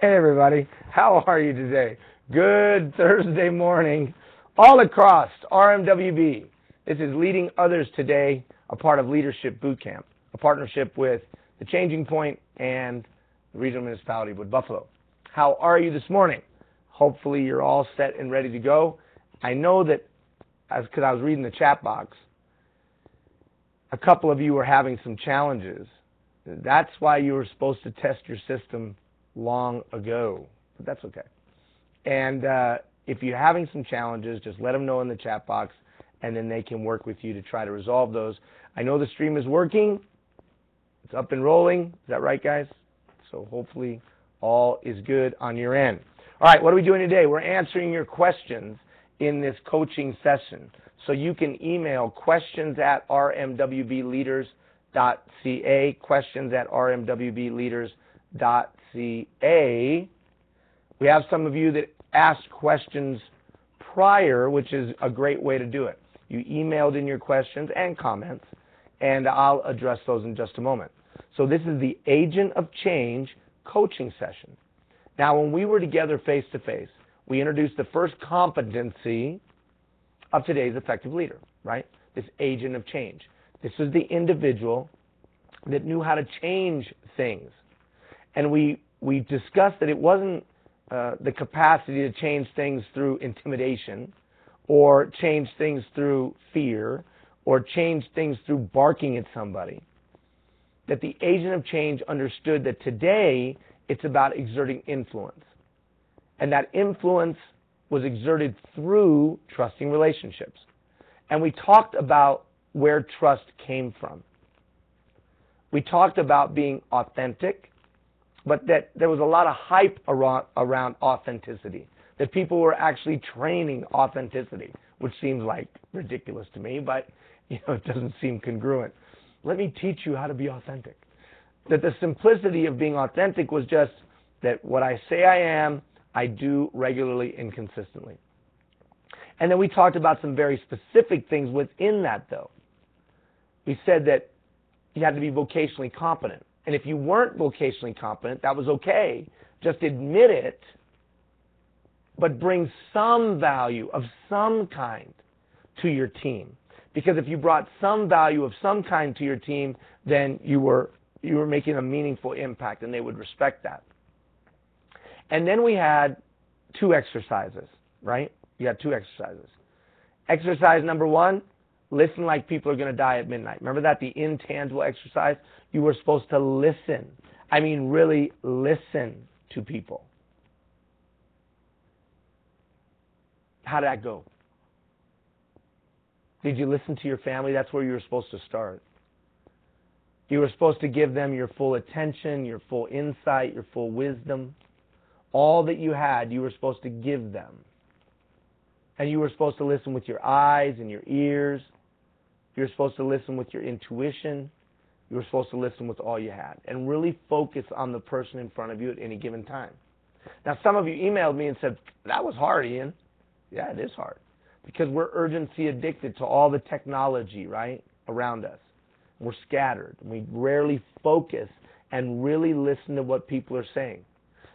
Hey everybody, how are you today? Good Thursday morning all across RMWB. This is Leading Others Today, a part of Leadership Bootcamp, a partnership with The Changing Point and the Regional Municipality of Wood Buffalo. How are you this morning? Hopefully you're all set and ready to go. I know that, because I was reading the chat box, a couple of you are having some challenges. That's why you were supposed to test your system long ago, but that's okay. And if you're having some challenges, just let them know in the chat box, and then they can work with you to try to resolve those. I know the stream is working. It's up and rolling. Is that right, guys? So hopefully all is good on your end. All right, what are we doing today? We're answering your questions in this coaching session. So you can email questions@rmwbleaders.ca, questions@rmwbleaders.ca. We have some of you that asked questions prior, which is a great way to do it. You emailed in your questions and comments, and I'll address those in just a moment. So this is the Agent of Change coaching session. Now, when we were together face-to-face, we introduced the first competency of today's effective leader, right? This agent of change. This was the individual that knew how to change things. And we discussed that it wasn't the capacity to change things through intimidation or change things through fear or change things through barking at somebody. That the agent of change understood that today it's about exerting influence. And that influence was exerted through trusting relationships. And we talked about where trust came from. We talked about being authentic, but that there was a lot of hype around authenticity, that people were actually training authenticity, which seems like ridiculous to me, but it doesn't seem congruent. Let me teach you how to be authentic. That the simplicity of being authentic was just that what I say I am, I do regularly and consistently. And then we talked about some very specific things within that, though. We said that you had to be vocationally competent. And if you weren't vocationally competent, that was okay. Just admit it, but bring some value of some kind to your team. Because if you brought some value of some kind to your team, then you were making a meaningful impact, and they would respect that. And then we had two exercises, right? You had two exercises. Exercise number one, listen like people are going to die at midnight. Remember that, the intangible exercise? You were supposed to listen. I mean, really listen to people. How did that go? Did you listen to your family? That's where you were supposed to start. You were supposed to give them your full attention, your full insight, your full wisdom. All that you had, you were supposed to give them. And you were supposed to listen with your eyes and your ears. You were supposed to listen with your intuition. You were supposed to listen with all you had. And really focus on the person in front of you at any given time. Now, some of you emailed me and said, that was hard, Ian. Yeah, it is hard. Because we're urgency addicted to all the technology, right, around us. We're scattered. We rarely focus and really listen to what people are saying.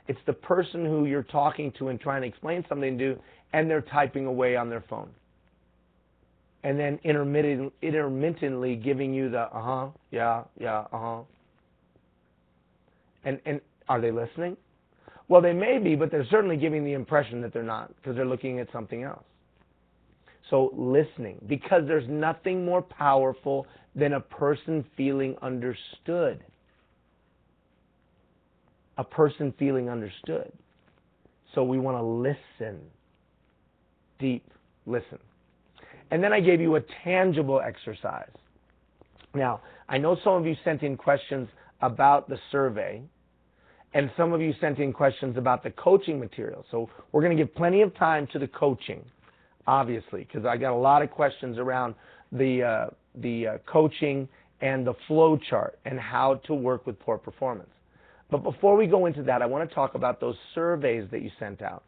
It's the person who you're talking to and trying to explain something to, and they're typing away on their phone. And then intermittently giving you the yeah, And are they listening? Well, they may be, but they're certainly giving the impression that they're not, because they're looking at something else. So listening, because there's nothing more powerful than a person feeling understood. A person feeling understood. So we want to listen. Deep listen. And then I gave you a tangible exercise. Now, I know some of you sent in questions about the survey, and some of you sent in questions about the coaching material. So we're going to give plenty of time to the coaching, obviously, because I got a lot of questions around the coaching and the flow chart and how to work with poor performance. But before we go into that, I want to talk about those surveys that you sent out.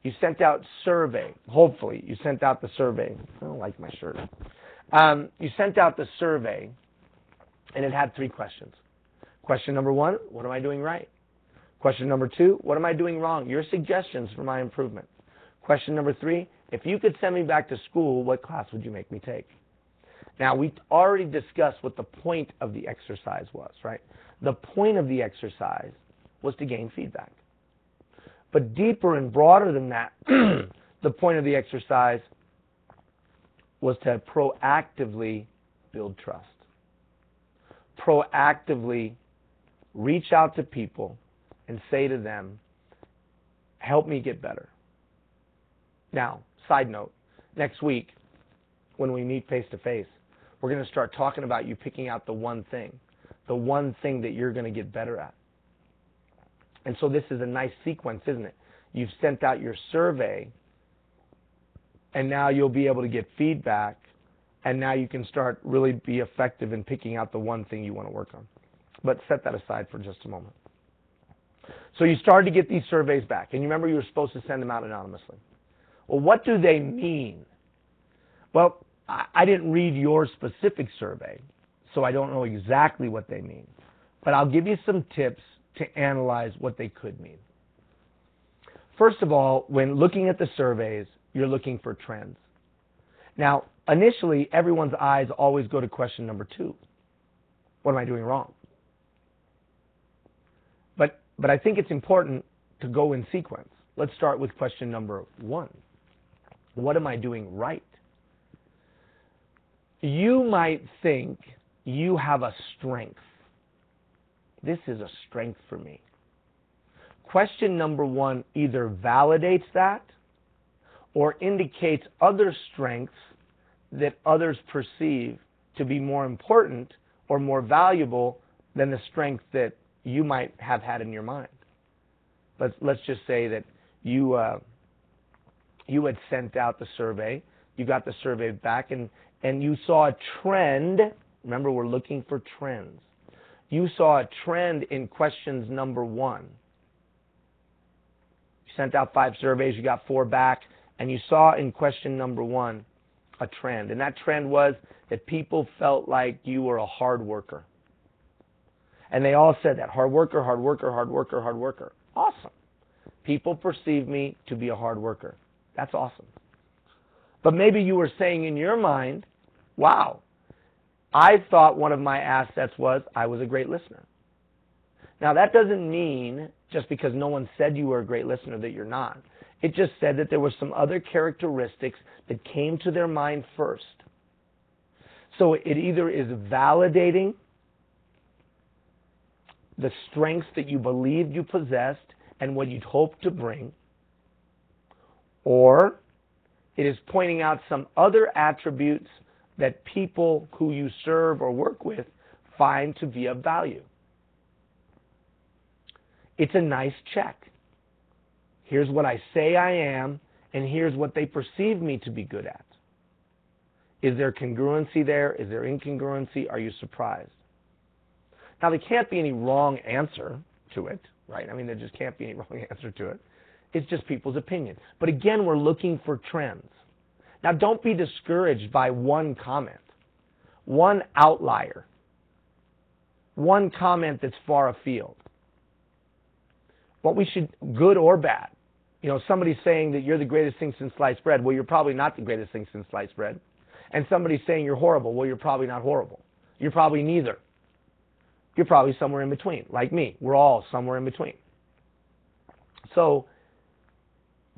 You sent out survey. Hopefully, you sent out the survey. I don't like my shirt. You sent out the survey, and it had 3 questions. Question number 1, what am I doing right? Question number 2, what am I doing wrong? Your suggestions for my improvement. Question number 3, if you could send me back to school, what class would you make me take? Now, we already discussed what the point of the exercise was, right? The point of the exercise was to gain feedback. But deeper and broader than that, the point of the exercise was to proactively build trust. Proactively reach out to people and say to them, help me get better. Now, side note, next week when we meet face to face, we're going to start talking about you picking out the one thing that you're going to get better at. And so this is a nice sequence, isn't it? You've sent out your survey, and now you'll be able to get feedback, and now you can start really be effective in picking out the one thing you want to work on. But set that aside for just a moment. So you started to get these surveys back, and you remember you were supposed to send them out anonymously. Well, what do they mean? Well, I didn't read your specific survey, so I don't know exactly what they mean. But I'll give you some tips to analyze what they could mean. First of all, when looking at the surveys, you're looking for trends. Now, initially, everyone's eyes always go to question number 2. What am I doing wrong? But I think it's important to go in sequence. Let's start with question number 1. What am I doing right? You might think you have a strength. This is a strength for me. Question number 1 either validates that or indicates other strengths that others perceive to be more important or more valuable than the strength that you might have had in your mind. But let's just say that you had sent out the survey, you got the survey back, and you saw a trend. Remember, we're looking for trends. You saw a trend in questions number 1. You sent out 5 surveys, you got 4 back, and you saw in question number 1 a trend. And that trend was that people felt like you were a hard worker. And they all said that, hard worker, hard worker, hard worker, hard worker. Awesome. People perceive me to be a hard worker. That's awesome. But maybe you were saying in your mind, wow, I thought one of my assets was I was a great listener. Now, that doesn't mean just because no one said you were a great listener that you're not. It just said that there were some other characteristics that came to their mind first. So it either is validating the strengths that you believed you possessed and what you'd hoped to bring, or it is pointing out some other attributes that people who you serve or work with find to be of value. It's a nice check. Here's what I say I am, and here's what they perceive me to be good at. Is there congruency there? Is there incongruency? Are you surprised? Now, there can't be any wrong answer to it, right? I mean, there just can't be any wrong answer to it. It's just people's opinion. But again, we're looking for trends. Now, don't be discouraged by one comment, one outlier, one comment that's far afield. What we should, good or bad, somebody's saying that you're the greatest thing since sliced bread. Well, you're probably not the greatest thing since sliced bread. And somebody's saying you're horrible. Well, you're probably not horrible. You're probably neither. You're probably somewhere in between, like me. We're all somewhere in between. So,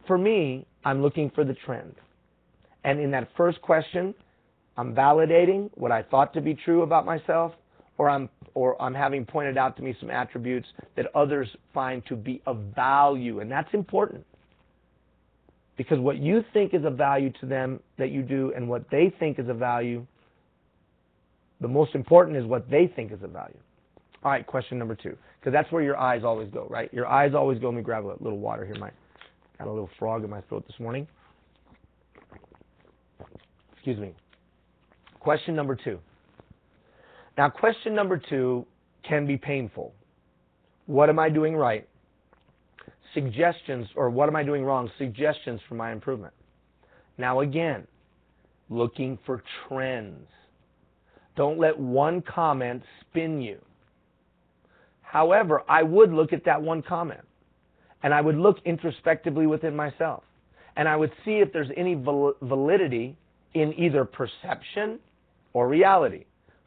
for me, I'm looking for the trend. And in that first question, I'm validating what I thought to be true about myself, or I'm having pointed out to me some attributes that others find to be of value. And that's important. Because what you think is of value to them that you do, and what they think is of value, the most important is what they think is of value. All right, question number 2, because that's where your eyes always go, right? Your eyes always go. Let me grab a little water here. Got a little frog in my throat this morning. Excuse me. Question number 2. Now, question number 2 can be painful. What am I doing right? Suggestions, or what am I doing wrong? Suggestions for my improvement. Now, again, looking for trends. Don't let one comment spin you. However, I would look at that one comment, and I would look introspectively within myself, and I would see if there's any validity in either perception or reality.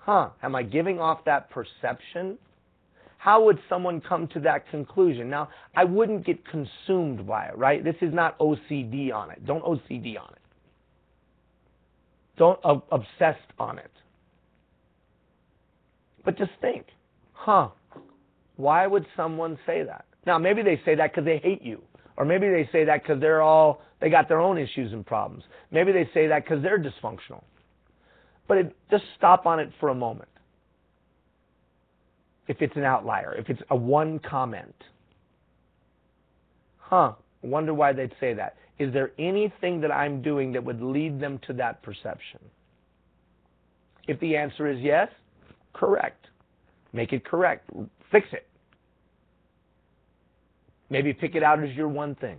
Am I giving off that perception? How would someone come to that conclusion? Now, I wouldn't get consumed by it, right? This is not OCD on it. Don't OCD on it. Don't obsess on it. But just think, why would someone say that? Now, maybe they say that because they hate you. Or maybe they say that because they got their own issues and problems. Maybe they say that because they're dysfunctional. But just stop on it for a moment. If it's an outlier, if it's a one comment. I wonder why they'd say that. Is there anything that I'm doing that would lead them to that perception? If the answer is yes, correct. Make it correct. Fix it. Maybe pick it out as your one thing.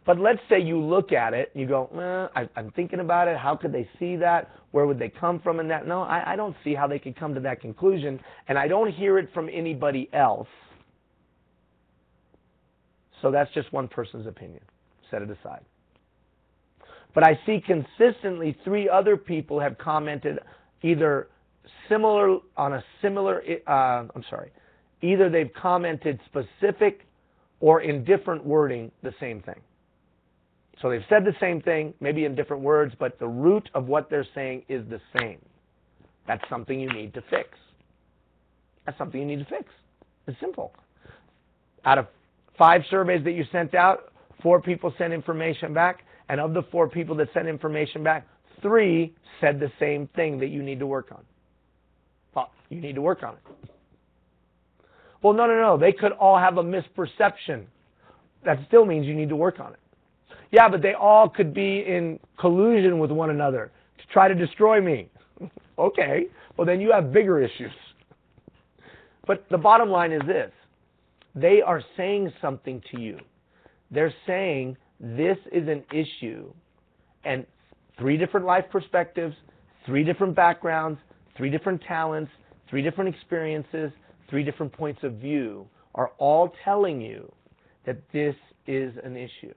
But let's say you look at it and you go, I'm thinking about it. How could they see that? Where would they come from in that? No, I don't see how they could come to that conclusion. And I don't hear it from anybody else. So that's just one person's opinion. Set it aside. But I see consistently 3 other people have commented either either they've commented specific or in different wording the same thing. So they've said the same thing, maybe in different words, but the root of what they're saying is the same. That's something you need to fix. That's something you need to fix. It's simple. Out of 5 surveys that you sent out, 4 people sent information back, and of the 4 people that sent information back, 3 said the same thing that you need to work on. Well, you need to work on it. Well, no. They could all have a misperception. That still means you need to work on it. Yeah, but they all could be in collusion with one another to try to destroy me. Okay, well then you have bigger issues. But the bottom line is this. They are saying something to you. They're saying this is an issue, and 3 different life perspectives, 3 different backgrounds, 3 different talents, 3 different experiences, 3 different points of view are all telling you that this is an issue.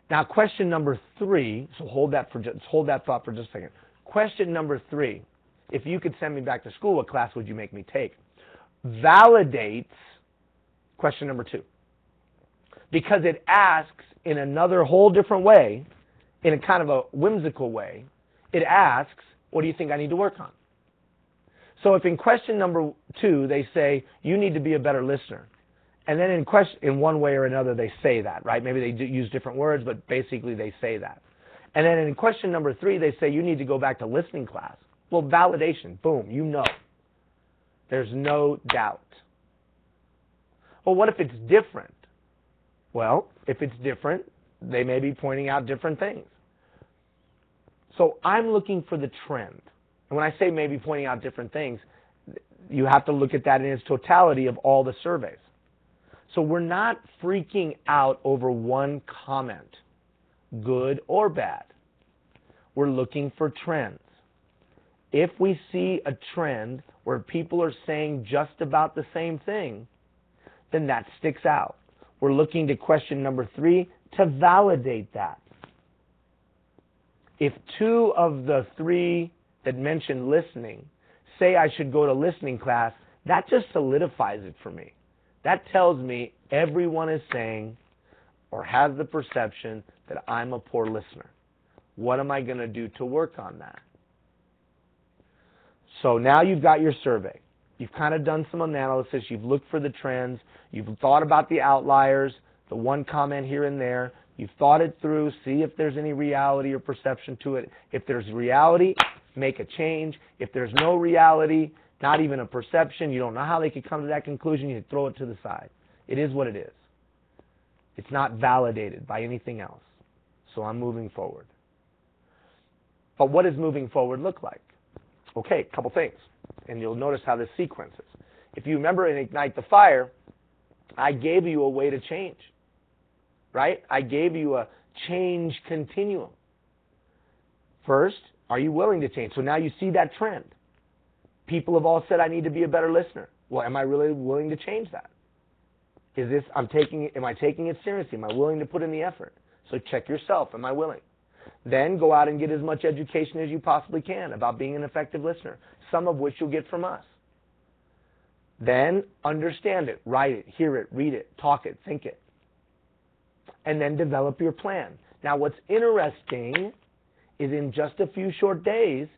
Now, question number 3, so hold that thought for just a second. Question number 3, if you could send me back to school, what class would you make me take? Validates question number 2. Because it asks in another whole different way, in a kind of a whimsical way, it asks, what do you think I need to work on? So if in question number 2 they say, you need to be a better listener, and then in one way or another they say that, right? Maybe they use different words, but basically they say that. And then in question number 3 they say, you need to go back to listening class. Well, validation, boom, you know. There's no doubt. Well, what if it's different? Well, if it's different, they may be pointing out different things. So I'm looking for the trend. And when I say maybe pointing out different things, you have to look at that in its totality of all the surveys. So we're not freaking out over one comment, good or bad. We're looking for trends. If we see a trend where people are saying just about the same thing, then that sticks out. We're looking to question number 3 to validate that. If 2 of the 3 that mentioned listening say I should go to listening class, that just solidifies it for me. That tells me everyone is saying or has the perception that I'm a poor listener. What am I going to do to work on that? So now you've got your survey. You've kind of done some analysis. You've looked for the trends. You've thought about the outliers, the one comment here and there. You've thought it through, see if there's any reality or perception to it. If there's reality, make a change. If there's no reality, not even a perception, you don't know how they could come to that conclusion, you throw it to the side. It is what it is. It's not validated by anything else. So I'm moving forward. But what does moving forward look like? Okay, a couple things. And you'll notice how this sequences. If you remember in Ignite the Fire, I gave you a way to change. Right? I gave you a change continuum. First, are you willing to change? So now you see that trend. People have all said I need to be a better listener. Well, am I really willing to change that? Am I taking it seriously? Am I willing to put in the effort? So check yourself. Am I willing? Then go out and get as much education as you possibly can about being an effective listener, some of which you'll get from us. Then understand it, write it, hear it, read it, talk it, think it. And then develop your plan. Now what's interesting is in just a few short days,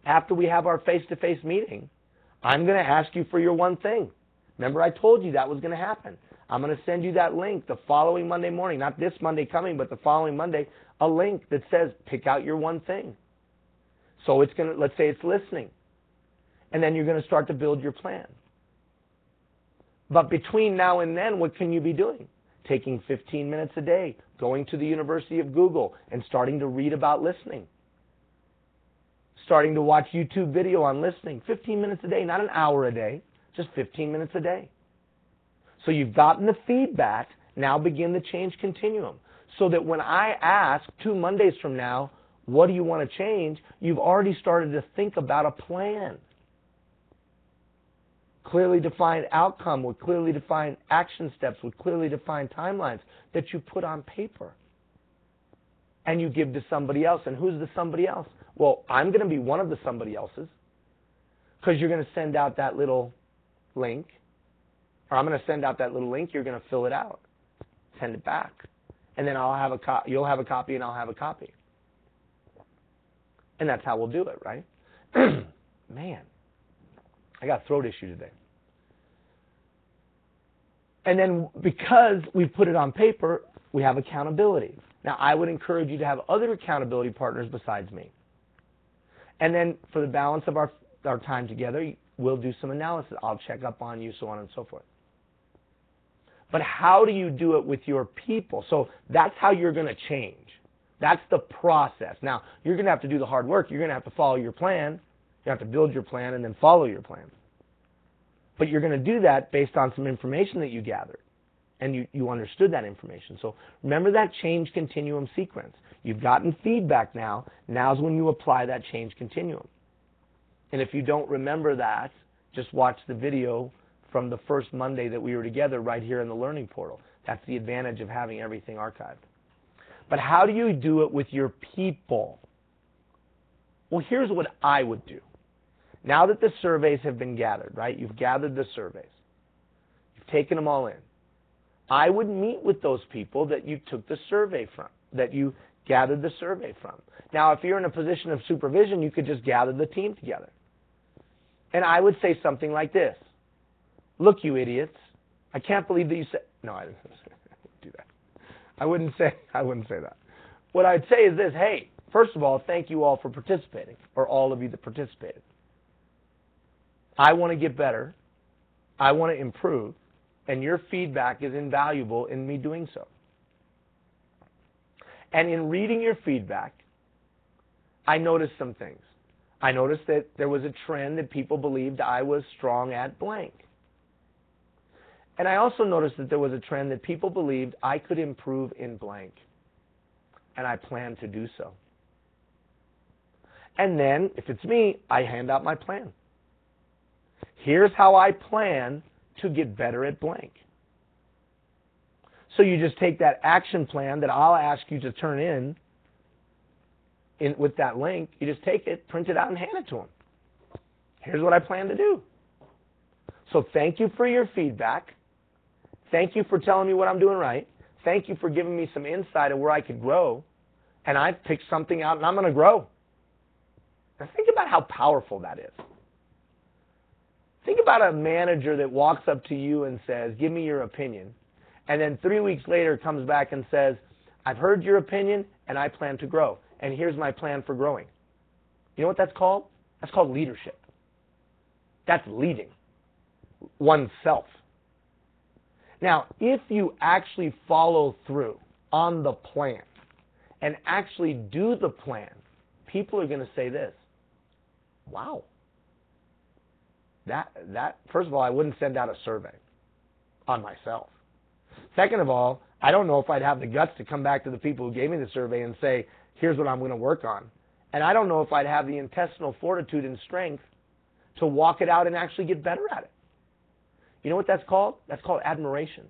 after we have our face-to-face meeting, I'm going to ask you for your one thing. Remember I told you that was going to happen. I'm going to send you that link the following Monday morning, not this Monday coming, but the following Monday, a link that says pick out your one thing. So it's going to, let's say it's listening. And then you're going to start to build your plan. But between now and then, what can you be doing? Taking 15 minutes a day, going to the University of Google and starting to read about listening. Starting to watch YouTube video on listening. 15 minutes a day, not an hour a day, just 15 minutes a day. So you've gotten the feedback, now begin the change continuum. So that when I ask 2 Mondays from now, what do you want to change? You've already started to think about a plan. Clearly defined outcome with clearly defined action steps with clearly defined timelines that you put on paper. And you give to somebody else. And who's the somebody else? Well, I'm going to be one of the somebody else's because you're going to send out that little link. Or I'm going to send out that little link. You're going to fill it out. Send it back. And then I'll have you'll have a copy and I'll have a copy. And that's how we'll do it, right? Man, I got a throat issue today. And then because we put it on paper, we have accountability. Now, I would encourage you to have other accountability partners besides me. And then for the balance of our time together, we'll do some analysis. I'll check up on you, so on and so forth. But how do you do it with your people? So that's how you're going to change. That's the process. Now, you're going to have to do the hard work. You're going to have to follow your plan. You have to build your plan and then follow your plan. But you're going to do that based on some information that you gathered. And you understood that information. So remember that change continuum sequence. You've gotten feedback now. Now's when you apply that change continuum. And if you don't remember that, just watch the video from the first Monday that we were together right here in the Learning Portal. That's the advantage of having everything archived. But how do you do it with your people? Well, here's what I would do. Now that the surveys have been gathered, right? You've gathered the surveys. You've taken them all in. I would meet with those people that you took the survey from, that you gathered the survey from. Now, if you're in a position of supervision, you could just gather the team together. And I would say something like this. Look, you idiots, I can't believe that you said... No, I didn't do that. I wouldn't say that. What I'd say is this. Hey, first of all, thank you all for participating, or all of you that participated. I want to get better. I want to improve. And your feedback is invaluable in me doing so. And in reading your feedback, I noticed some things. I noticed that there was a trend that people believed I was strong at blank. And I also noticed that there was a trend that people believed I could improve in blank. And I plan to do so. And then, if it's me, I hand out my plan. Here's how I plan to get better at blank. So you just take that action plan that I'll ask you to turn in with that link. You just take it, print it out, and hand it to them. Here's what I plan to do. So thank you for your feedback. Thank you for telling me what I'm doing right. Thank you for giving me some insight of where I could grow. And I've picked something out, and I'm going to grow. Now think about how powerful that is. Think about a manager that walks up to you and says, give me your opinion. And then 3 weeks later comes back and says, I've heard your opinion, and I plan to grow. And here's my plan for growing. You know what that's called? That's called leadership. That's leading oneself. Now, if you actually follow through on the plan and actually do the plan, people are going to say this. Wow. First of all, I wouldn't send out a survey on myself. Second of all, I don't know if I'd have the guts to come back to the people who gave me the survey and say, here's what I'm going to work on. And I don't know if I'd have the intestinal fortitude and strength to walk it out and actually get better at it. You know what that's called? That's called admiration.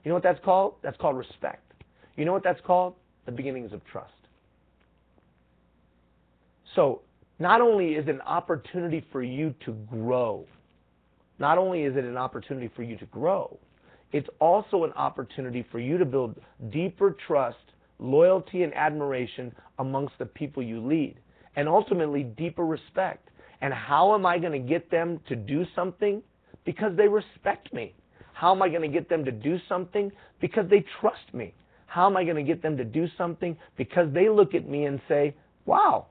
You know what that's called? That's called respect. You know what that's called? The beginnings of trust. So not only is it an opportunity for you to grow, not only is it an opportunity for you to grow, it's also an opportunity for you to build deeper trust, loyalty, and admiration amongst the people you lead, and ultimately deeper respect. And how am I going to get them to do something? Because they respect me. How am I going to get them to do something? Because they trust me. How am I going to get them to do something? Because they look at me and say, wow,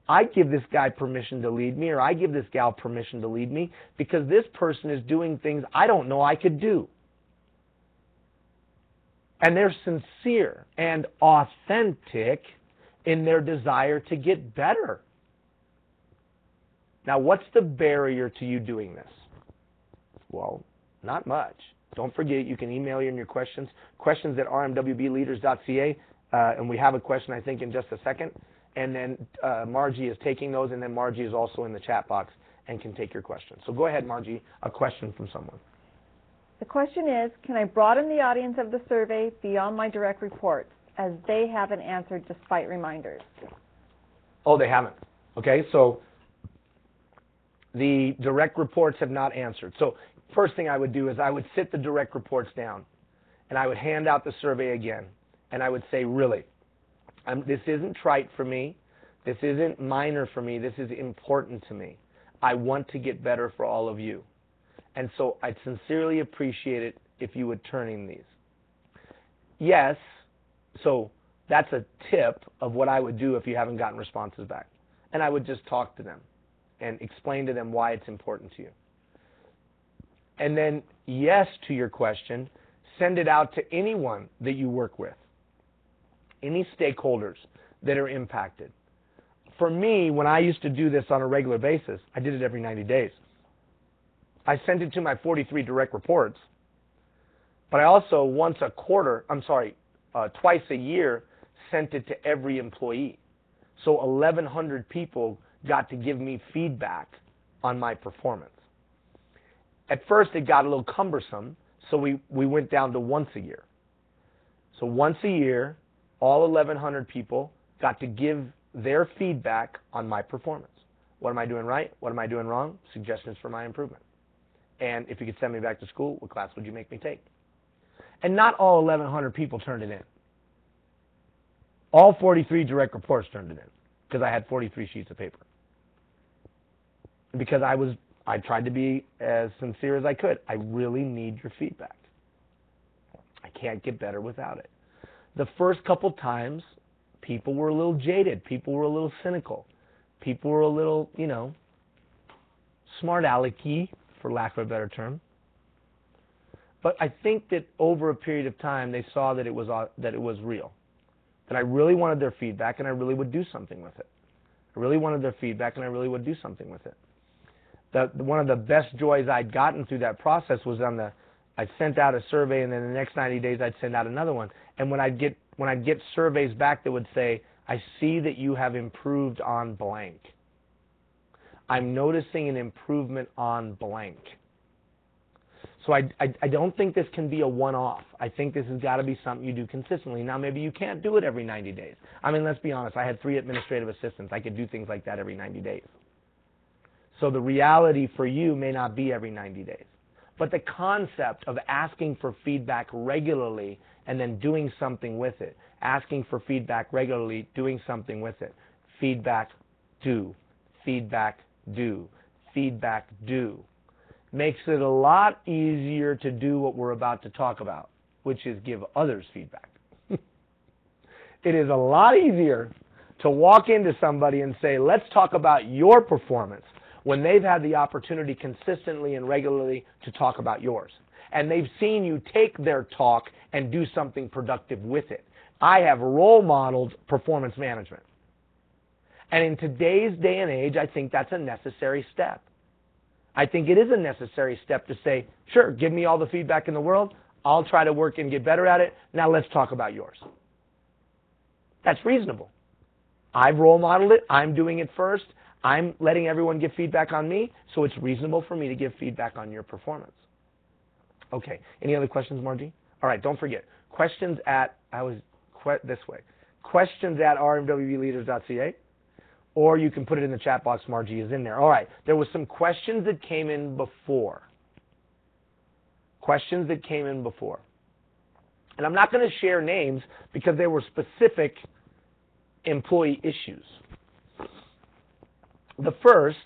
I give this guy permission to lead me, or I give this gal permission to lead me, because this person is doing things I don't know I could do. And they're sincere and authentic in their desire to get better. Now, what's the barrier to you doing this? Well, not much. Don't forget, you can email in your questions, questions@rmwbleaders.ca, and we have a question, I think, in just a second. And then Margie is taking those, and then Margie is also in the chat box and can take your questions. So go ahead, Margie, a question from someone. The question is, can I broaden the audience of the survey beyond my direct reports, as they haven't answered despite reminders? Oh, they haven't. Okay, so the direct reports have not answered. So first thing I would do is I would sit the direct reports down, and I would hand out the survey again, and I would say, really, this isn't trite for me. This isn't minor for me. This is important to me. I want to get better for all of you. And so I'd sincerely appreciate it if you would turn in these. Yes, so that's a tip of what I would do if you haven't gotten responses back. And I would just talk to them and explain to them why it's important to you. And then, yes, to your question, send it out to anyone that you work with, any stakeholders that are impacted. For me, when I used to do this on a regular basis, I did it every 90 days. I sent it to my 43 direct reports, but I also twice a year, sent it to every employee. So 1,100 people got to give me feedback on my performance. At first, it got a little cumbersome, so we went down to once a year. So once a year, all 1,100 people got to give their feedback on my performance. What am I doing right? What am I doing wrong? Suggestions for my improvement. And if you could send me back to school, what class would you make me take? And not all 1,100 people turned it in. All 43 direct reports turned it in, because I had 43 sheets of paper. Because I tried to be as sincere as I could. I really need your feedback. I can't get better without it. The first couple times, people were a little jaded. People were a little cynical. People were a little, smart alecky, for lack of a better term. But I think that over a period of time, they saw that it was real. That I really wanted their feedback, and I really would do something with it. I really wanted their feedback, and I really would do something with it. One of the best joys I'd gotten through that process was I sent out a survey, and then the next 90 days I'd send out another one. And when I'd get surveys back that would say, I see that you have improved on blank. I'm noticing an improvement on blank. So I don't think this can be a one-off. I think this has got to be something you do consistently. Now, maybe you can't do it every 90 days. I mean, let's be honest. I had 3 administrative assistants. I could do things like that every 90 days. So the reality for you may not be every 90 days. But the concept of asking for feedback regularly and then doing something with it, asking for feedback regularly, doing something with it, feedback, do, feedback, do, feedback, do, makes it a lot easier to do what we're about to talk about, which is give others feedback. It is a lot easier to walk into somebody and say, let's talk about your performance, when they've had the opportunity consistently and regularly to talk about yours. And they've seen you take their talk and do something productive with it. I have role modeled performance management. And in today's day and age, I think that's a necessary step. I think it is a necessary step to say, sure, give me all the feedback in the world. I'll try to work and get better at it. Now let's talk about yours. That's reasonable. I've role modeled it. I'm doing it first. I'm letting everyone give feedback on me, so it's reasonable for me to give feedback on your performance. Okay. Any other questions, Margie? All right. Don't forget. Questions at, this way. Questions at rmwbleaders.ca, or you can put it in the chat box. Margie is in there. All right. There was some questions that came in before. Questions that came in before. And I'm not going to share names because they were specific employee issues. The first,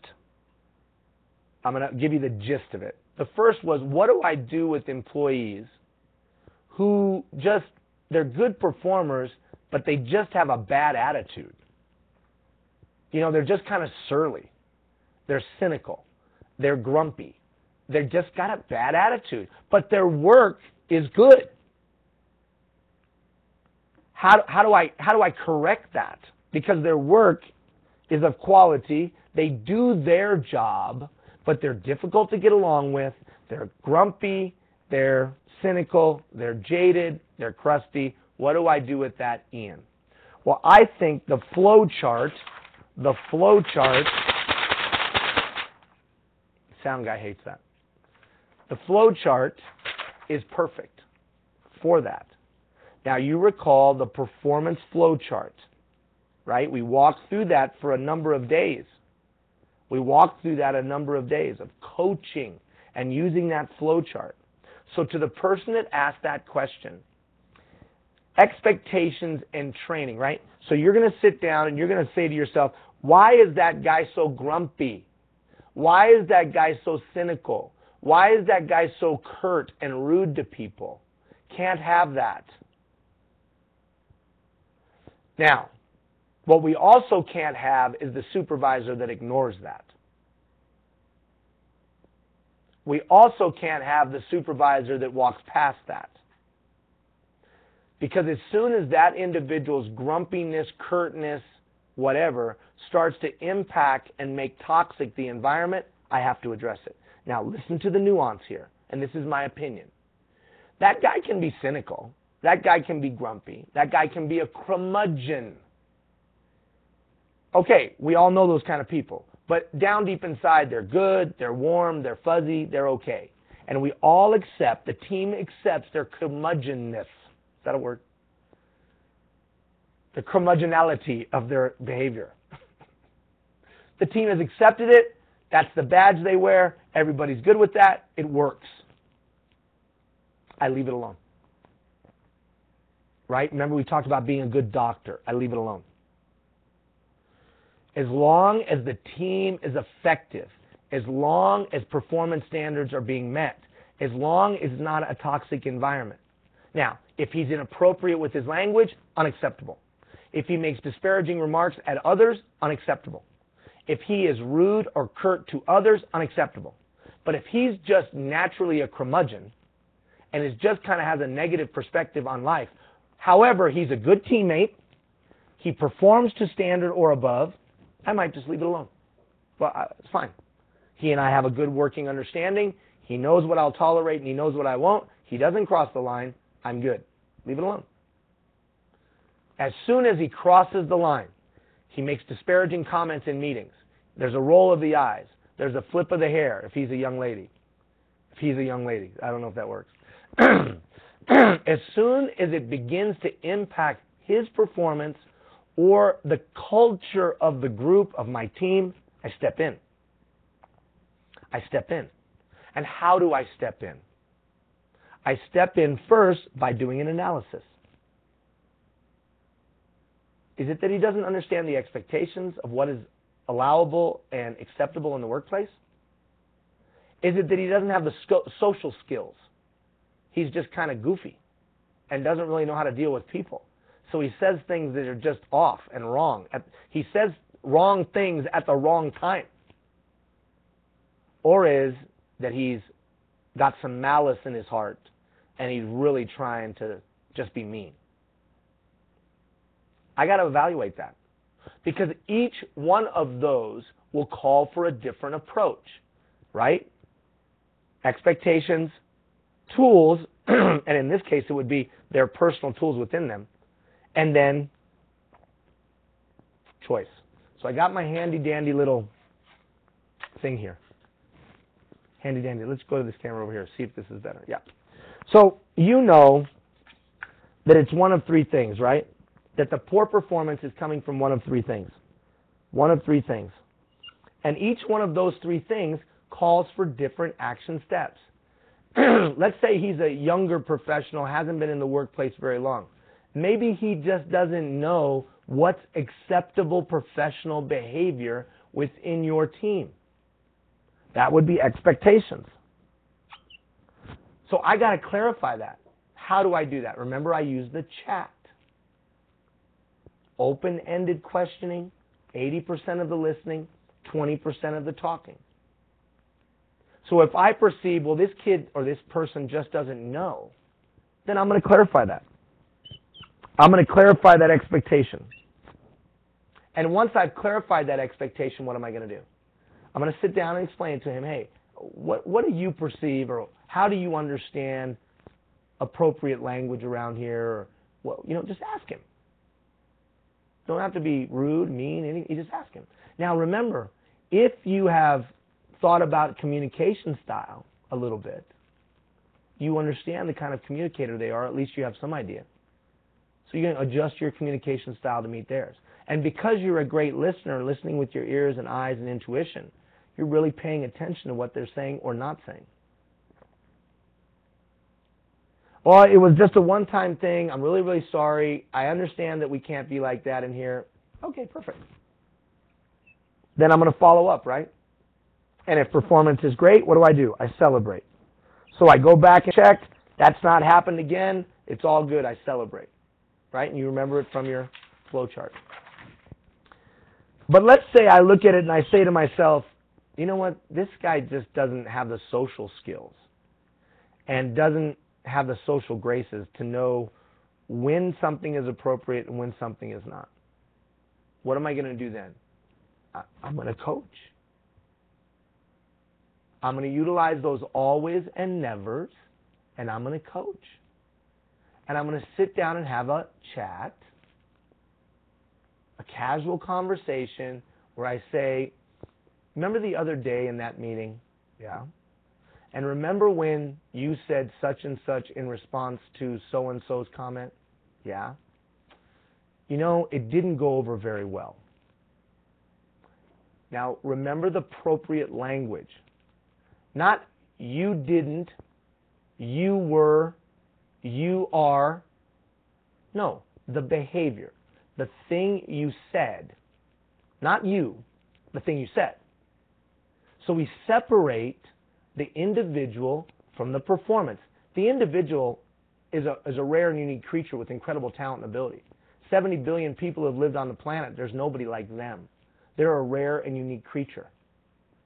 I'm going to give you the gist of it. The first was, what do I do with employees who just, they're good performers, but they just have a bad attitude? You know, they're just kind of surly. They're cynical. They're grumpy. They've just got a bad attitude, but their work is good. How do I correct that? Because their work is of quality. They do their job, but they're difficult to get along with. They're grumpy. They're cynical. They're jaded. They're crusty. What do I do with that, Ian? Well, I think the flow chart, sound guy hates that. The flow chart is perfect for that. Now, you recall the performance flow chart, right? We walked through that for a number of days. We walked through that a number of days of coaching and using that flow chart. So to the person that asked that question, expectations and training, right? So you're going to sit down and you're going to say to yourself, why is that guy so grumpy? Why is that guy so cynical? Why is that guy so curt and rude to people? Can't have that. Now, what we also can't have is the supervisor that ignores that. We also can't have the supervisor that walks past that. Because as soon as that individual's grumpiness, curtness, whatever, starts to impact and make toxic the environment, I have to address it. Now, listen to the nuance here, and this is my opinion. That guy can be cynical. That guy can be grumpy. That guy can be a curmudgeon. Okay, we all know those kind of people. But down deep inside, they're good, they're warm, they're fuzzy, they're okay. And we all accept, the team accepts their curmudgeonness. Is that a word? The curmudgeonality of their behavior. The team has accepted it. That's the badge they wear. Everybody's good with that. It works. I leave it alone. Right? Remember we talked about being a good doctor. I leave it alone. As long as the team is effective, as long as performance standards are being met, as long as it's not a toxic environment. Now, if he's inappropriate with his language, unacceptable. If he makes disparaging remarks at others, unacceptable. If he is rude or curt to others, unacceptable. But if he's just naturally a curmudgeon and is just kind of has a negative perspective on life, however, he's a good teammate, he performs to standard or above, I might just leave it alone. Well, it's fine. He and I have a good working understanding. He knows what I'll tolerate and he knows what I won't. He doesn't cross the line. I'm good. Leave it alone. As soon as he crosses the line, he makes disparaging comments in meetings. There's a roll of the eyes. There's a flip of the hair if he's a young lady. If he's a young lady. I don't know if that works. As soon as it begins to impact his performance or the culture of the group, of my team, I step in. I step in. And how do I step in? I step in first by doing an analysis. Is it that he doesn't understand the expectations of what is allowable and acceptable in the workplace? Is it that he doesn't have the social skills? He's just kind of goofy and doesn't really know how to deal with people. So he says things that are just off and wrong. He says wrong things at the wrong time. Or is that he's got some malice in his heart and he's really trying to just be mean? I got to evaluate that. Because each one of those will call for a different approach, right? Expectations, tools, and in this case it would be their personal tools within them, and then choice. So I got my handy-dandy little thing here. Handy-dandy. Let's go to this camera over here, see if this is better. Yeah. So you know that it's one of three things, right? That the poor performance is coming from one of three things. One of three things. And each one of those three things calls for different action steps. Let's say he's a younger professional, hasn't been in the workplace very long. Maybe he just doesn't know what's acceptable professional behavior within your team. That would be expectations. So I got to clarify that. How do I do that? Remember, I use the chat. Open-ended questioning, 80% of the listening, 20% of the talking. So if I perceive, well, this kid or this person just doesn't know, then I'm going to clarify that. I'm going to clarify that expectation. And once I've clarified that expectation, what am I going to do? I'm going to sit down and explain to him, hey, what do you perceive, or how do you understand appropriate language around here? Or, well, just ask him. Don't have to be rude, mean, anything. You just ask him. Now remember, if you have thought about communication style a little bit, you understand the kind of communicator they are, at least you have some idea. So you're going to adjust your communication style to meet theirs. And because you're a great listener, listening with your ears and eyes and intuition, you're really paying attention to what they're saying or not saying. Well, it was just a one-time thing. I'm really, really sorry. I understand that we can't be like that in here. Okay, perfect. Then I'm going to follow up, right? And if performance is great, what do? I celebrate. So I go back and check. That's not happened again. It's all good. I celebrate. Right? And you remember it from your flow chart. But let's say I look at it and I say to myself, you know what? This guy just doesn't have the social skills and doesn't have the social graces to know when something is appropriate and when something is not. What am I going to do then? I'm going to coach. I'm going to utilize those always and nevers, and I'm going to coach. And I'm going to sit down and have a chat, a casual conversation where I say, remember the other day in that meeting? Yeah. And remember when you said such and such in response to so-and-so's comment? Yeah. It didn't go over very well. Now, remember the appropriate language. Not you didn't, you were, you are. No, the behavior. The thing you said. Not you, the thing you said. So we separate the individual from the performance. The individual is a rare and unique creature with incredible talent and ability. 70 billion people have lived on the planet. There's nobody like them. They're a rare and unique creature.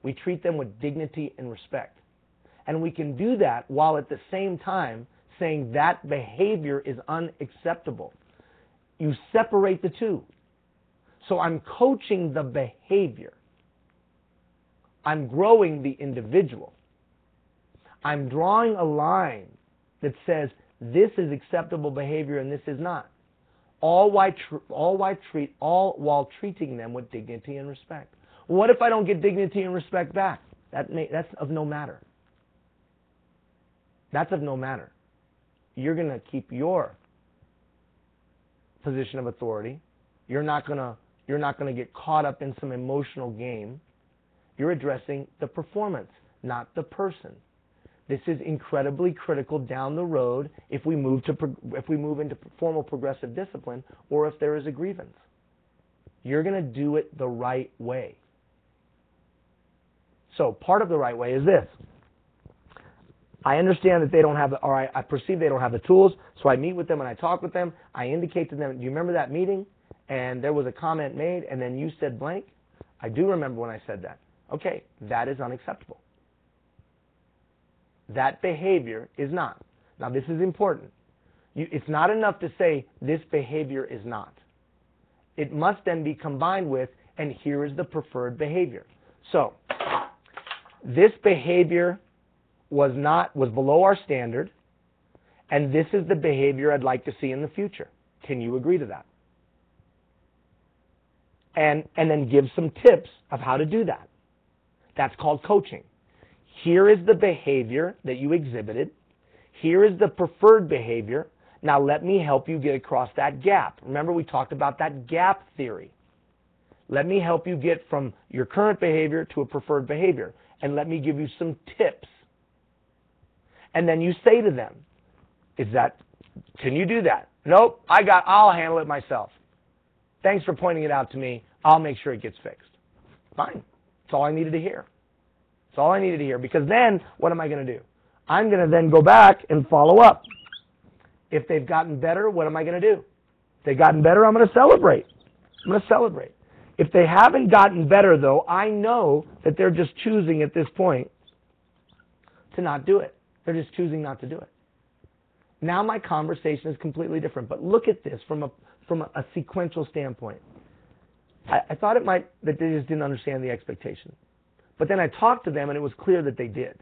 We treat them with dignity and respect. And we can do that while at the same time saying that behavior is unacceptable. You separate the two. So I'm coaching the behavior. I'm growing the individual. I'm drawing a line that says this is acceptable behavior and this is not. All while treating them with dignity and respect. What if I don't get dignity and respect back? That's of no matter. That's of no matter. You're going to keep your position of authority. You're not going to get caught up in some emotional game. You're addressing the performance, not the person. This is incredibly critical down the road if we move into formal progressive discipline or if there is a grievance. You're going to do it the right way. So part of the right way is this. I understand that they don't have, I perceive they don't have the tools, so I meet with them and I talk with them. I indicate to them, do you remember that meeting? And there was a comment made and then you said blank? I do remember when I said that. Okay, that is unacceptable. That behavior is not. Now this is important. It's not enough to say this behavior is not. It must then be combined with, and here is the preferred behavior. So, this behavior was below our standard, and this is the behavior I'd like to see in the future. Can you agree to that? and then give some tips of how to do that. That's called coaching. Here is the behavior that you exhibited. Here is the preferred behavior. Now let me help you get across that gap. Remember, we talked about that gap theory. Let me help you get from your current behavior to a preferred behavior. And let me give you some tips. And then you say to them, can you do that? Nope, I'll handle it myself. Thanks for pointing it out to me. I'll make sure it gets fixed. Fine. That's all I needed to hear. That's all I needed to hear. Because then, what am I going to do? I'm going to then go back and follow up. If they've gotten better, what am I going to do? If they've gotten better, I'm going to celebrate. I'm going to celebrate. If they haven't gotten better, though, I know that they're just choosing at this point to not do it. They're just choosing not to do it. Now my conversation is completely different. But look at this from a sequential standpoint. I thought that they just didn't understand the expectation. But then I talked to them, and it was clear that they did.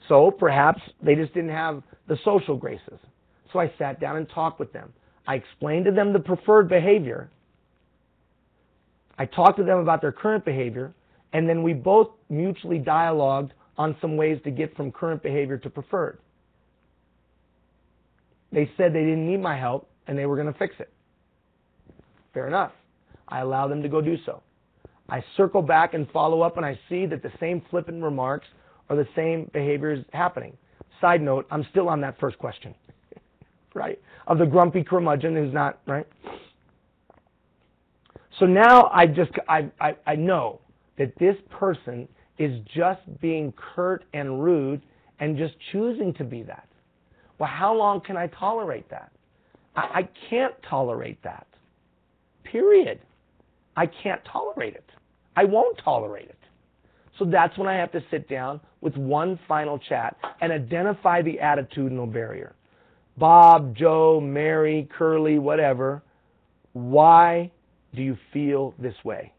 So perhaps they just didn't have the social graces. So I sat down and talked with them. I explained to them the preferred behavior. I talked to them about their current behavior, and then we both mutually dialogued on some ways to get from current behavior to preferred. They said they didn't need my help, and they were going to fix it. Fair enough. I allow them to go do so. I circle back and follow up, and I see that the same flippant remarks or the same behaviors happening. Side note, I'm still on that first question, right? Of the grumpy curmudgeon who's not, right? So now I know that this person is just being curt and rude and just choosing to be that. Well, how long can I tolerate that? I can't tolerate that. Period. I can't tolerate it. I won't tolerate it. So that's when I have to sit down with one final chat and identify the attitudinal barrier. Bob, Joe, Mary, Curly, whatever, why do you feel this way?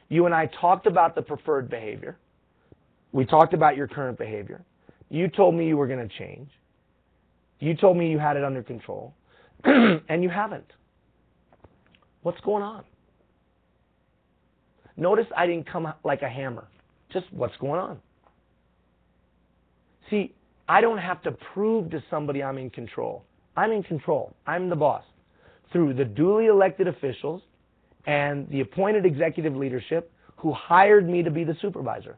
You and I talked about the preferred behavior. We talked about your current behavior. You told me you were going to change. You told me you had it under control, and you haven't. What's going on? Notice I didn't come like a hammer. Just what's going on? See, I don't have to prove to somebody I'm in control. I'm in control. I'm the boss. Through the duly elected officials and the appointed executive leadership who hired me to be the supervisor.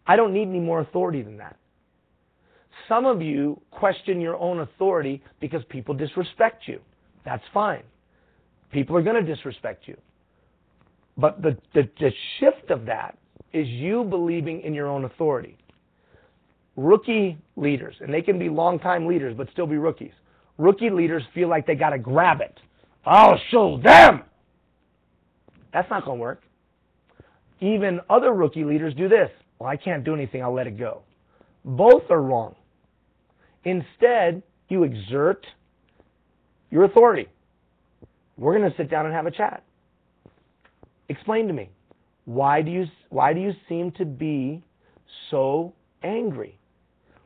I don't need any more authority than that. Some of you question your own authority because people disrespect you. That's fine. People are going to disrespect you. But the shift of that is you believing in your own authority. Rookie leaders, and they can be long-time leaders but still be rookies. Rookie leaders feel like they got to grab it. I'll show them. That's not going to work. Even other rookie leaders do this. Well, I can't do anything. I'll let it go. Both are wrong. Instead, you exert your authority. We're going to sit down and have a chat. Explain to me, why do you seem to be so angry?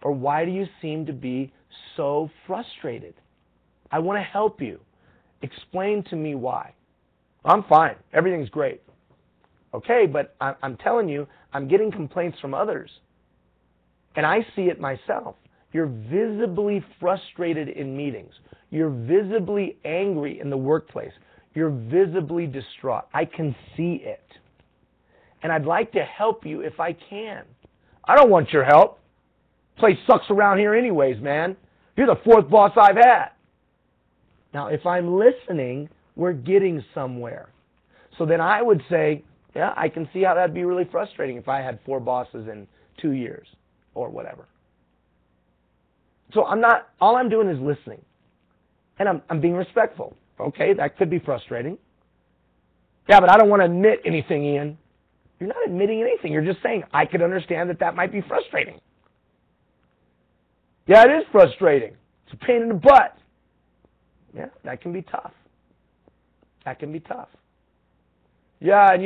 Or why do you seem to be so frustrated? I want to help you. Explain to me why. I'm fine. Everything's great. Okay, but I'm telling you, I'm getting complaints from others. And I see it myself. You're visibly frustrated in meetings. You're visibly angry in the workplace. You're visibly distraught. I can see it. And I'd like to help you if I can. I don't want your help. Place sucks around here anyways, man. You're the fourth boss I've had. Now, if I'm listening, we're getting somewhere. So then I would say, yeah, I can see how that'd be really frustrating if I had 4 bosses in 2 years or whatever. So all I'm doing is listening. And I'm being respectful. Okay, that could be frustrating. Yeah, but I don't want to admit anything, Ian. You're not admitting anything. You're just saying, I could understand that might be frustrating. Yeah, it is frustrating. It's a pain in the butt. Yeah, that can be tough. That can be tough. Yeah, and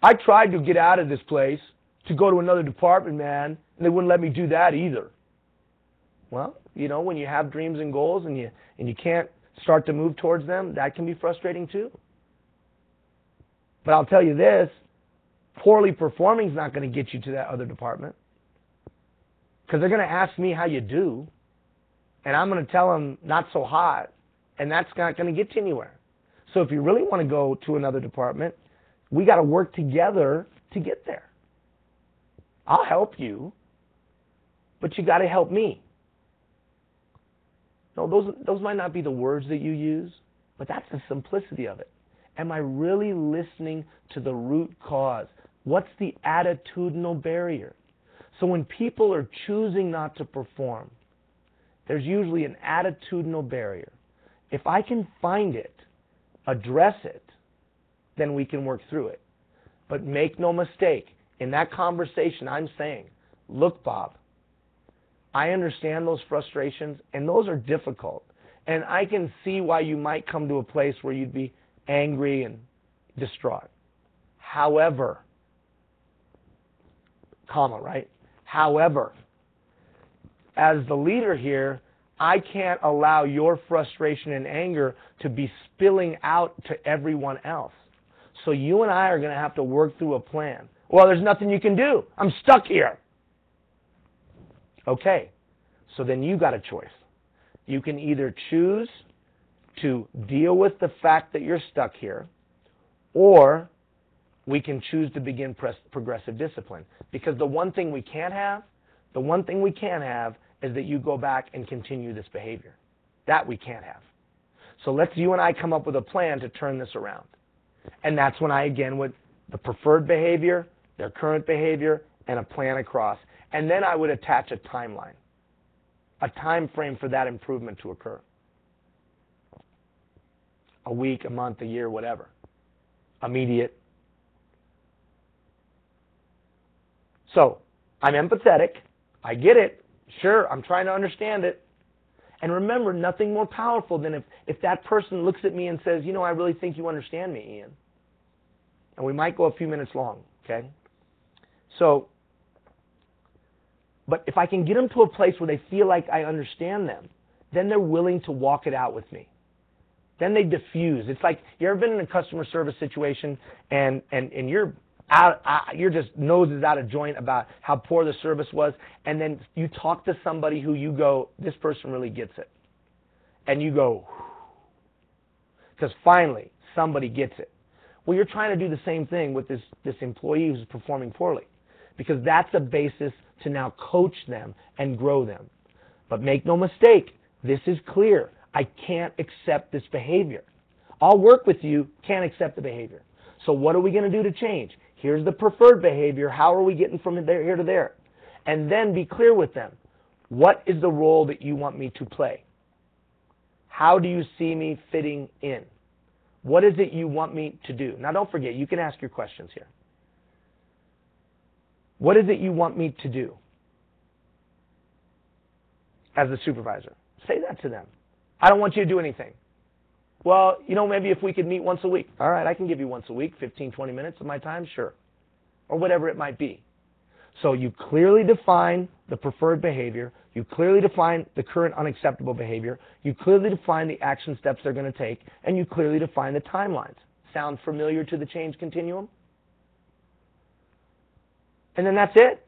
I tried to get out of this place to go to another department, man, and they wouldn't let me do that either. Well, when you have dreams and goals and you can't start to move towards them, that can be frustrating too. But I'll tell you this, poorly performing is not going to get you to that other department. Because they're going to ask me how you do, and I'm going to tell them not so hot, and that's not going to get you anywhere. So if you really want to go to another department, we got to work together to get there. I'll help you, but you got to help me. No, those might not be the words that you use, but that's the simplicity of it. Am I really listening to the root cause? What's the attitudinal barrier? So when people are choosing not to perform, there's usually an attitudinal barrier. If I can find it, address it, then we can work through it. But make no mistake, in that conversation I'm saying, look, Bob, I understand those frustrations, and those are difficult. And I can see why you might come to a place where you'd be angry and distraught. However, comma, right? However, as the leader here, I can't allow your frustration and anger to be spilling out to everyone else. So you and I are going to have to work through a plan. Well, there's nothing you can do. I'm stuck here. Okay, so then you got a choice. You can either choose to deal with the fact that you're stuck here, or we can choose to begin progressive discipline. Because the one thing we can't have is that you go back and continue this behavior. That we can't have. So let's you and I come up with a plan to turn this around. And that's when I, again, with the preferred behavior, their current behavior, and a plan across. And then I would attach a timeline, a time frame for that improvement to occur. A week, a month, a year, whatever. Immediate. So, I'm empathetic. I get it. Sure, I'm trying to understand it. And remember, nothing more powerful than if that person looks at me and says, you know, I really think you understand me, Ian. And we might go a few minutes long, okay? So, but if I can get them to a place where they feel like I understand them, then they're willing to walk it out with me. Then they diffuse. It's like, you ever been in a customer service situation and you're just nose is out of joint about how poor the service was, and then you talk to somebody who you go, this person really gets it. And you go, because finally somebody gets it. Well, you're trying to do the same thing with this employee who's performing poorly, because that's a basis to now coach them and grow them. But make no mistake, this is clear. I can't accept this behavior. I'll work with you, can't accept the behavior. So what are we going to do to change? Here's the preferred behavior. How are we getting from here to there? And then be clear with them. What is the role that you want me to play? How do you see me fitting in? What is it you want me to do? Now don't forget, you can ask your questions here. What is it you want me to do as a supervisor? Say that to them. I don't want you to do anything. Well, you know, maybe if we could meet once a week. All right, I can give you once a week, 15, 20 minutes of my time, sure. Or whatever it might be. So you clearly define the preferred behavior. You clearly define the current unacceptable behavior. You clearly define the action steps they're going to take. And you clearly define the timelines. Sound familiar to the change continuum? And then that's it.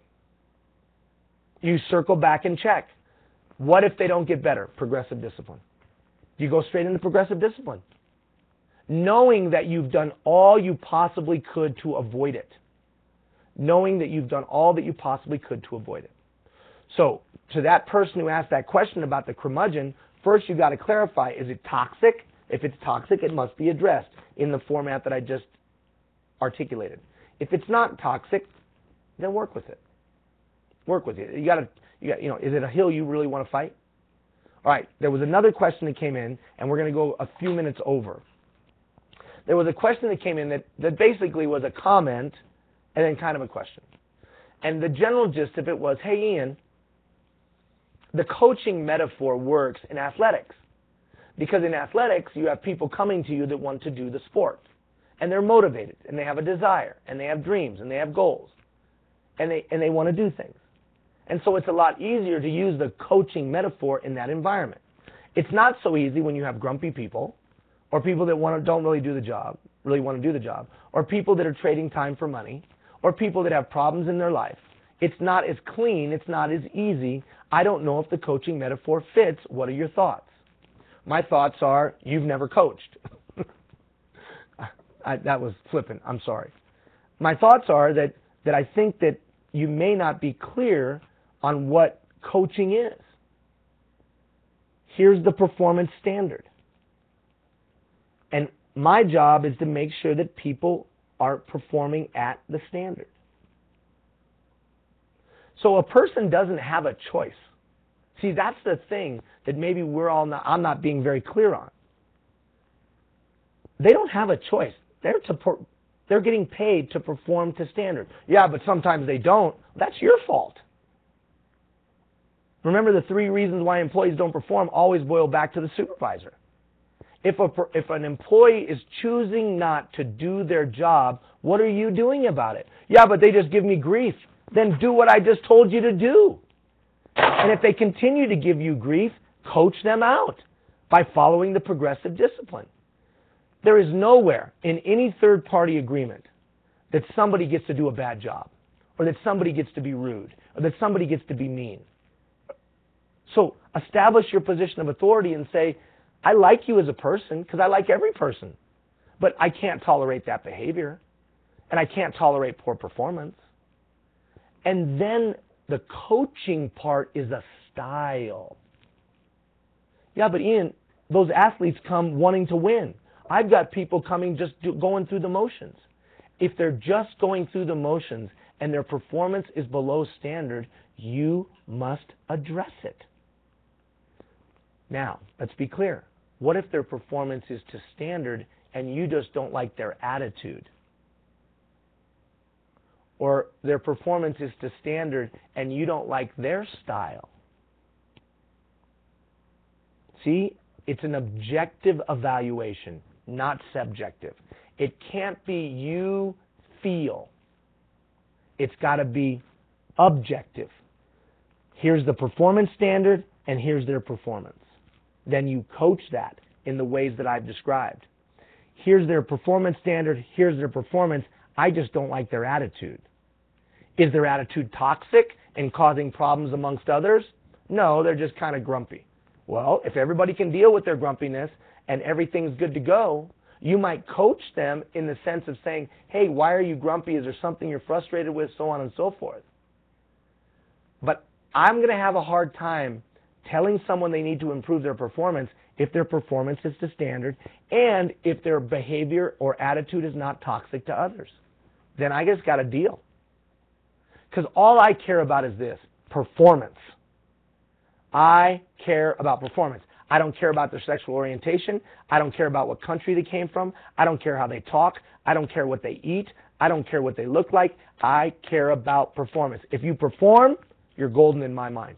You circle back and check. What if they don't get better? Progressive discipline. You go straight into progressive discipline, knowing that you've done all you possibly could to avoid it. Knowing that you've done all that you possibly could to avoid it. So, to that person who asked that question about the curmudgeon, first you've got to clarify, is it toxic? If it's toxic, it must be addressed in the format that I just articulated. If it's not toxic, then work with it. Work with it. You got, is it a hill you really want to fight? All right, there was another question that came in, and we're going to go a few minutes over. There was a question that came in that basically was a comment and then kind of a question. And the general gist of it was, hey, Ian, the coaching metaphor works in athletics. Because in athletics, you have people coming to you that want to do the sport. And they're motivated, and they have a desire, and they have dreams, and they have goals. And they want to do things. And so it's a lot easier to use the coaching metaphor in that environment. It's not so easy when you have grumpy people or people that don't really do the job. really want to do the job, or people that are trading time for money, or people that have problems in their life. It's not as clean. It's not as easy. I don't know if the coaching metaphor fits. What are your thoughts? My thoughts are, you've never coached. That was flippant. I'm sorry. My thoughts are that I think that you may not be clear on what coaching is. Here's the performance standard. And my job is to make sure that people are performing at the standard. So a person doesn't have a choice. See, that's the thing that maybe I'm not being very clear on. They don't have a choice. They're getting paid to perform to standard. Yeah, but sometimes they don't. That's your fault. Remember, the 3 reasons why employees don't perform always boil back to the supervisor. If an employee is choosing not to do their job, what are you doing about it? Yeah, but they just give me grief. Then do what I just told you to do. And if they continue to give you grief, coach them out by following the progressive discipline. There is nowhere in any third-party agreement that somebody gets to do a bad job, or that somebody gets to be rude, or that somebody gets to be mean. So establish your position of authority and say, I like you as a person because I like every person, but I can't tolerate that behavior, and I can't tolerate poor performance. And then the coaching part is a style. Yeah, but Ian, those athletes come wanting to win. I've got people coming just going through the motions. If they're just going through the motions and their performance is below standard, you must address it. Now, let's be clear. What if their performance is to standard and you just don't like their attitude? Or their performance is to standard and you don't like their style? See, it's an objective evaluation, not subjective. It can't be you feel. It's got to be objective. Here's the performance standard and here's their performance. Then you coach that in the ways that I've described. Here's their performance standard, here's their performance. I just don't like their attitude. Is their attitude toxic and causing problems amongst others? No, they're just kind of grumpy. Well, if everybody can deal with their grumpiness and everything's good to go, you might coach them in the sense of saying, hey, why are you grumpy? Is there something you're frustrated with? So on and so forth. But I'm going to have a hard time telling someone they need to improve their performance if their performance is to standard and if their behavior or attitude is not toxic to others. Then I just got a deal. Because all I care about is this, performance. I care about performance. I don't care about their sexual orientation. I don't care about what country they came from. I don't care how they talk. I don't care what they eat. I don't care what they look like. I care about performance. If you perform, you're golden in my mind.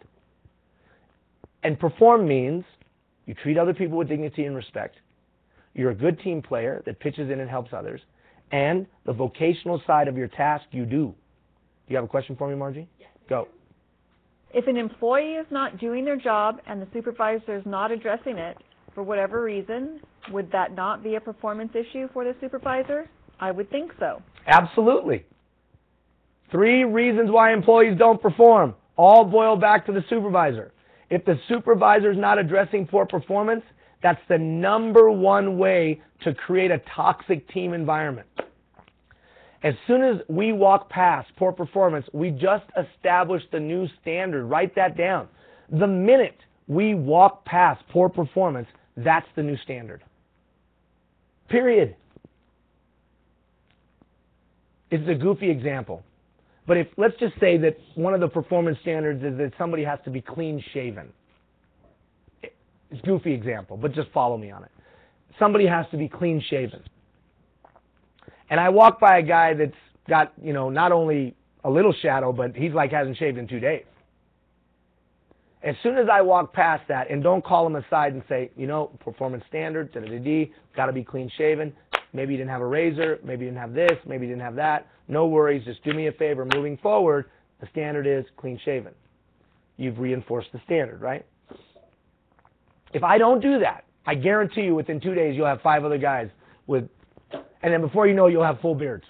And perform means you treat other people with dignity and respect. You're a good team player that pitches in and helps others. And the vocational side of your task you do. Do you have a question for me, Margie? Yes. Go. If an employee is not doing their job and the supervisor is not addressing it for whatever reason, would that not be a performance issue for the supervisor? I would think so. Absolutely. 3 reasons why employees don't perform all boil back to the supervisor. If the supervisor is not addressing poor performance, that's the #1 way to create a toxic team environment. As soon as we walk past poor performance, we just established the new standard. Write that down. The minute we walk past poor performance, that's the new standard. Period. It's a goofy example. But let's just say that one of the performance standards is that somebody has to be clean shaven. It's a goofy example, but just follow me on it. Somebody has to be clean shaven. And I walk by a guy that's got, not only a little shadow, but he's like hasn't shaved in 2 days. As soon as I walk past that, and don't call him aside and say, performance standard, got to be clean shaven. Maybe you didn't have a razor, maybe you didn't have this, maybe you didn't have that. No worries, just do me a favor. Moving forward, the standard is clean shaven. You've reinforced the standard, right? If I don't do that, I guarantee you within 2 days you'll have 5 other guys with And then before you know it, you'll have full beards.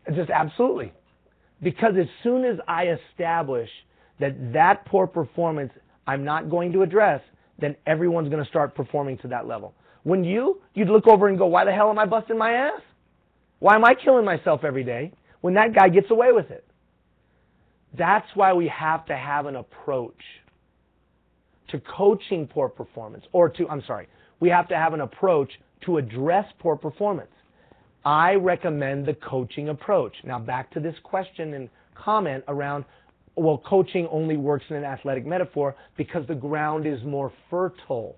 It's just absolutely. Because as soon as I establish that poor performance I'm not going to address, then everyone's going to start performing to that level. When you'd look over and go, why the hell am I busting my ass? Why am I killing myself every day when that guy gets away with it? That's why we have to have an approach to coaching poor performance, we have to have an approach to address poor performance. I recommend the coaching approach. Now back to this question and comment around, well, coaching only works in an athletic metaphor because the ground is more fertile,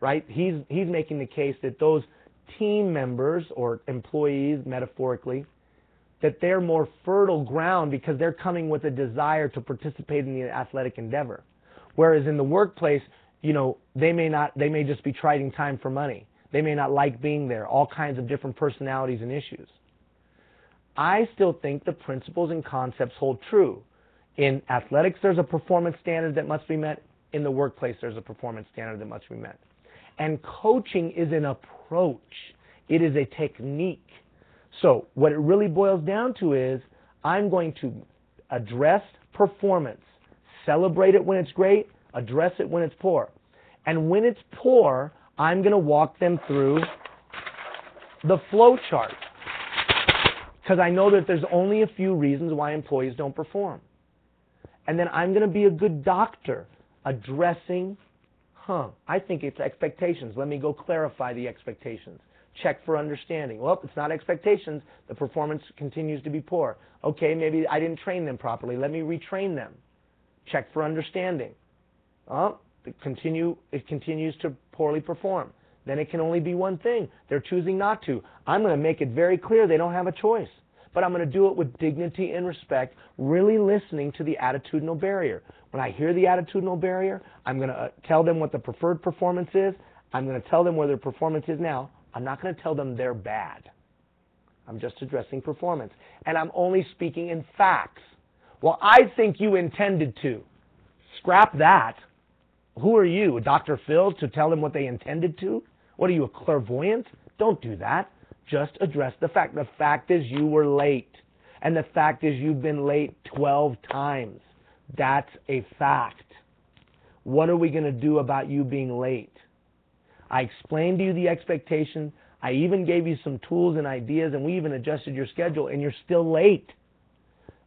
right? He's making the case that those team members or employees, metaphorically, that they're more fertile ground because they're coming with a desire to participate in the athletic endeavor. Whereas in the workplace, they may just be trading time for money. They may not like being there, all kinds of different personalities and issues. I still think the principles and concepts hold true. In athletics, there's a performance standard that must be met. In the workplace, there's a performance standard that must be met. And coaching is an approach. It is a technique. So what it really boils down to is I'm going to address performance, celebrate it when it's great, address it when it's poor. And when it's poor, I'm going to walk them through the flow chart. Because I know that there's only a few reasons why employees don't perform. And then I'm going to be a good doctor addressing, I think it's expectations. Let me go clarify the expectations. Check for understanding. Well, it's not expectations. The performance continues to be poor. Okay, maybe I didn't train them properly. Let me retrain them. Check for understanding. It continues to poorly perform. Then it can only be one thing. They're choosing not to. I'm going to make it very clear they don't have a choice. But I'm going to do it with dignity and respect, really listening to the attitudinal barrier. When I hear the attitudinal barrier, I'm going to tell them what the preferred performance is. I'm going to tell them where their performance is now. I'm not going to tell them they're bad. I'm just addressing performance. And I'm only speaking in facts. Well, I think you intended to. Scrap that. Who are you, Dr. Phil, to tell them what they intended to? What are you, a clairvoyant? Don't do that. Just address the fact. The fact is you were late. And the fact is you've been late 12 times. That's a fact. What are we going to do about you being late? I explained to you the expectation. I even gave you some tools and ideas, and we even adjusted your schedule, and you're still late.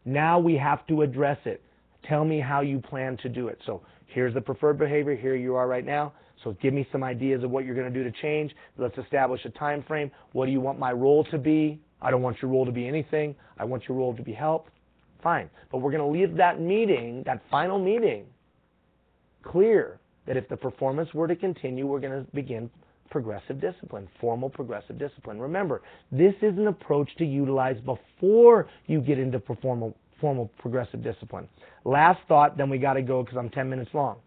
Now we have to address it. Tell me how you plan to do it. So here's the preferred behavior. Here you are right now. So give me some ideas of what you're going to do to change. Let's establish a time frame. What do you want my role to be? I don't want your role to be anything. I want your role to be help. Fine. But we're going to leave that meeting, that final meeting, clear that if the performance were to continue, we're going to begin progressive discipline, formal progressive discipline. Remember, this is an approach to utilize before you get into formal progressive discipline. Last thought, then we got to go because I'm 10 minutes long.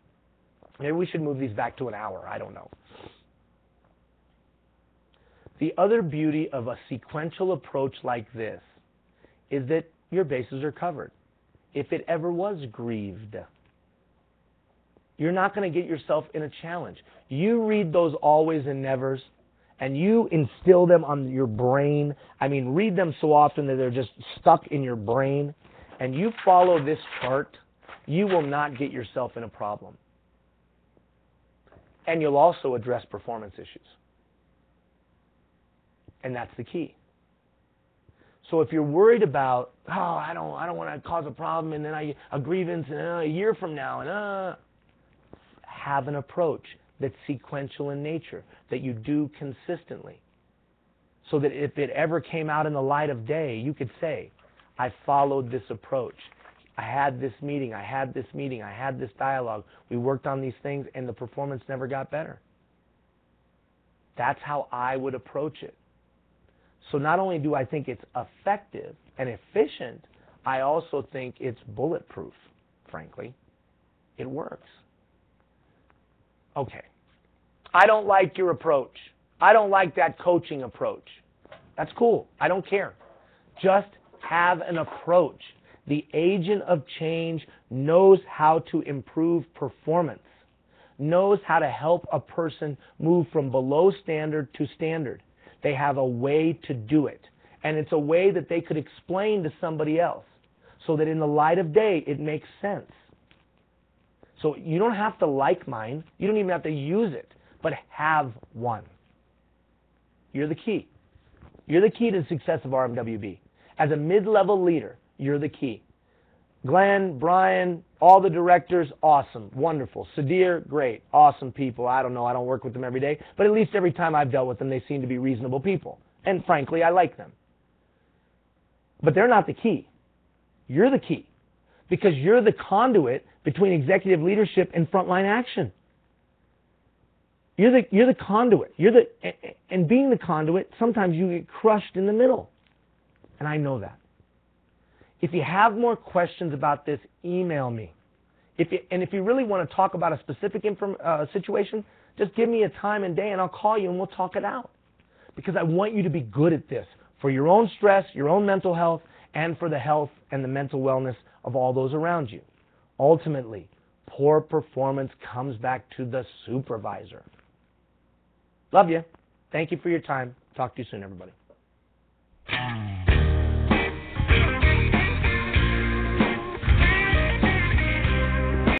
Maybe we should move these back to an hour. I don't know. The other beauty of a sequential approach like this is that your bases are covered. If it ever was grieved, you're not going to get yourself in a challenge. You read those always and nevers, and you instill them on your brain. I mean, read them so often that they're just stuck in your brain, and you follow this chart, you will not get yourself in a problem. And you'll also address performance issues. And that's the key. So if you're worried about, I don't want to cause a problem, and then a grievance a year from now, and have an approach that's sequential in nature, that you do consistently. So that if it ever came out in the light of day, you could say, I followed this approach. I had this meeting, I had this meeting, I had this dialogue. We worked on these things, and the performance never got better. That's how I would approach it. So not only do I think it's effective and efficient, I also think it's bulletproof, frankly. It works. Okay. I don't like your approach. I don't like that coaching approach. That's cool. I don't care. Just have an approach. The agent of change knows how to improve performance. knows how to help a person move from below standard to standard. They have a way to do it. And it's a way that they could explain to somebody else so that in the light of day it makes sense. So you don't have to like mine. You don't even have to use it, but have one. You're the key. You're the key to the success of RMWB. As a mid-level leader, you're the key. Glenn, Brian, all the directors, awesome, wonderful. Sudhir, great, awesome people. I don't know, I don't work with them every day, but at least every time I've dealt with them, they seem to be reasonable people. And frankly, I like them. But they're not the key. You're the key. Because you're the conduit between executive leadership and frontline action. You're the conduit. And being the conduit, sometimes you get crushed in the middle. And I know that. If you have more questions about this, email me. If you really want to talk about a specific situation, just give me a time and day and I'll call you and we'll talk it out. Because I want you to be good at this for your own stress, your own mental health, and for the health and the mental wellness of all those around you. Ultimately, poor performance comes back to the supervisor. Love you. Thank you for your time. Talk to you soon, everybody.